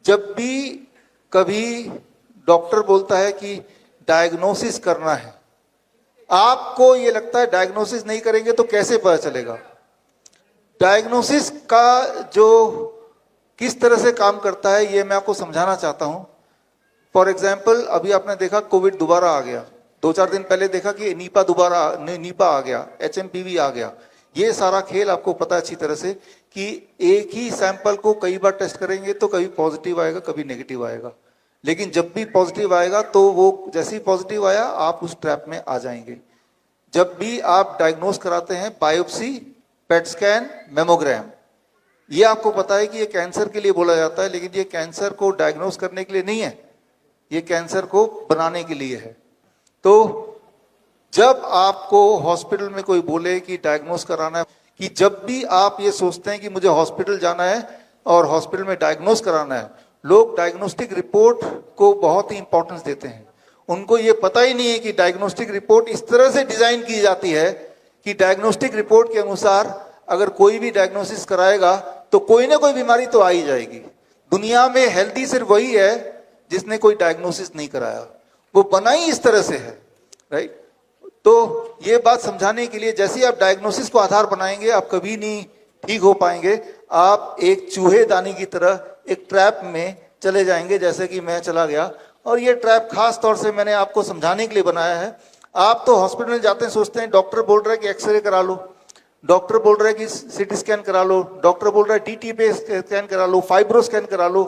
जब भी कभी डॉक्टर बोलता है कि डायग्नोसिस करना है, आपको ये लगता है डायग्नोसिस नहीं करेंगे तो कैसे पता चलेगा? डायग्नोसिस का जो किस तरह से काम करता है ये मैं आपको समझाना चाहता हूं। फॉर एग्जाम्पल, अभी आपने देखा कोविड दोबारा आ गया, 2-4 दिन पहले देखा कि नीपा आ गया, HMPV आ गया। ये सारा खेल आपको पता है अच्छी तरह से कि एक ही सैंपल को कई बार टेस्ट करेंगे तो कभी पॉजिटिव आएगा, कभी नेगेटिव आएगा। लेकिन जब भी पॉजिटिव आएगा तो वो जैसे ही पॉजिटिव आया आप उस ट्रैप में आ जाएंगे। जब भी आप डायग्नोस कराते हैं, बायोप्सी, पेट स्कैन, मेमोग्राम, ये आपको पता है कि ये कैंसर के लिए बोला जाता है, लेकिन ये कैंसर को डायग्नोस करने के लिए नहीं है, ये कैंसर को बनाने के लिए है। तो जब आपको हॉस्पिटल में कोई बोले कि डायग्नोस कराना है, कि जब भी आप ये सोचते हैं कि मुझे हॉस्पिटल जाना है और हॉस्पिटल में डायग्नोस कराना है, लोग डायग्नोस्टिक रिपोर्ट को बहुत ही इंपॉर्टेंस देते हैं। उनको ये पता ही नहीं है कि डायग्नोस्टिक रिपोर्ट इस तरह से डिजाइन की जाती है कि डायग्नोस्टिक रिपोर्ट के अनुसार अगर कोई भी डायग्नोसिस कराएगा तो कोई ना कोई बीमारी तो आ ही जाएगी। दुनिया में हेल्दी सिर्फ वही है जिसने कोई डायग्नोसिस नहीं कराया, वो बना ही इस तरह से है, राइट। तो ये बात समझाने के लिए, जैसे ही आप डायग्नोसिस को आधार बनाएंगे आप कभी नहीं ठीक हो पाएंगे। आप एक चूहेदानी की तरह एक ट्रैप में चले जाएंगे, जैसे कि मैं चला गया। और ये ट्रैप खास तौर से मैंने आपको समझाने के लिए बनाया है। आप तो हॉस्पिटल में जाते हैं, सोचते हैं डॉक्टर बोल रहा है कि एक्सरे करा लो, डॉक्टर बोल रहा है कि सीटी स्कैन करा लो, डॉक्टर बोल रहा है DT पे स्कैन करा लो, फाइब्रो स्कैन करा लो।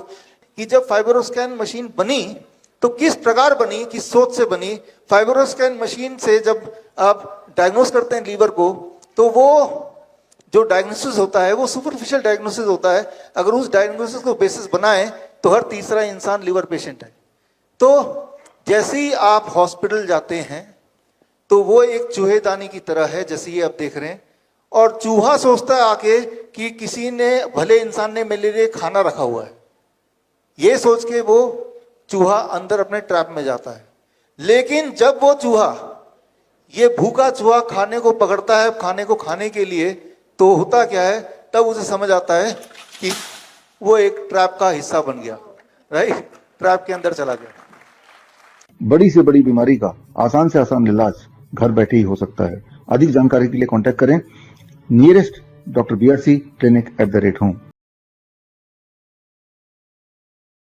कि जब फाइब्रो स्कैन मशीन बनी तो किस प्रकार बनी, किस सोच से बनी? फाइब्रो स्कैन मशीन से जब आप डायग्नोस करते हैं लीवर को, तो वो जो डायग्नोसिस होता है वो सुपरफिशियल डायग्नोसिस होता है। अगर उस डायग्नोसिस को बेसिस बनाए तो हर तीसरा इंसान लीवर पेशेंट है। तो जैसे ही आप हॉस्पिटल जाते हैं तो वो एक चूहेदानी की तरह है, जैसे ये आप देख रहे हैं। और चूहा सोचता है आके कि किसी ने, भले इंसान ने मेरे लिए खाना रखा हुआ है, ये सोच के वो चूहा अंदर अपने ट्रैप में जाता है। लेकिन जब वो चूहा, ये भूखा चूहा खाने को पकड़ता है, खाने को खाने के लिए, तो होता क्या है, तब उसे समझ आता है कि वो एक ट्रैप का हिस्सा बन गया, राइट, ट्रैप के अंदर चला गया। बड़ी से बड़ी बीमारी का आसान से आसान इलाज घर बैठे ही हो सकता है। अधिक जानकारी के लिए कांटेक्ट करें nearest Dr. BRC clinic @ home।